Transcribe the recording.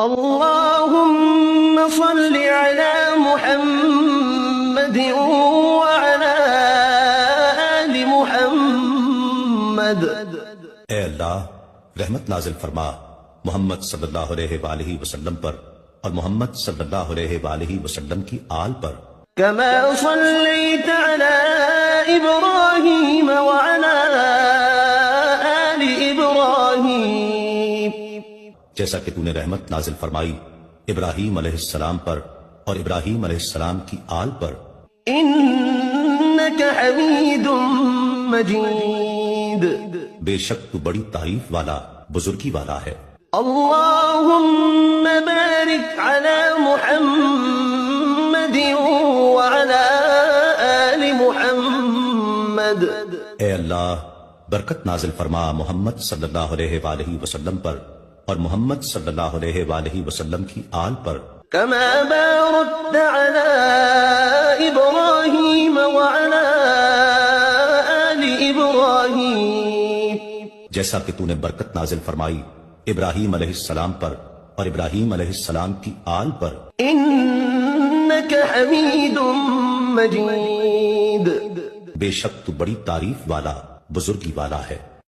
اللهم صل على محمد وعلى آل محمد۔ اے اللہ رحمت نازل فرما محمد صلی اللہ علیہ وآلہ وسلم پر اور محمد صلی اللہ علیہ وآلہ وسلم کی آل پر، كما صليت على إبراهيم وعلى آل إبراهيم، جیسا کہ تو نے رحمت نازل فرمائی ابراہیم علیہ السلام پر اور ابراہیم علیہ السلام کی آل پر، إنك حميد مجيد۔ بے شک تو بڑی تعریف والا بزرگی والا ہے۔ اللهم بارك على محمد وعلى آل محمد۔ اے اللہ برکت نازل فرما محمد صلی اللہ علیہ وآلہ وسلم پر اور محمد صلی اللہ علیہ وآلہ وسلم کی آل پر، كما باركت على إبراهيم وعلى آل إبراهيم، جیسا کہ تو نے برکت نازل فرمائی ابراہیم علیہ السلام پر اور ابراہیم علیہ السلام کی آل پر، إنك حميد مجيد۔ بے شک تو بڑی تعریف والا بزرگی والا ہے۔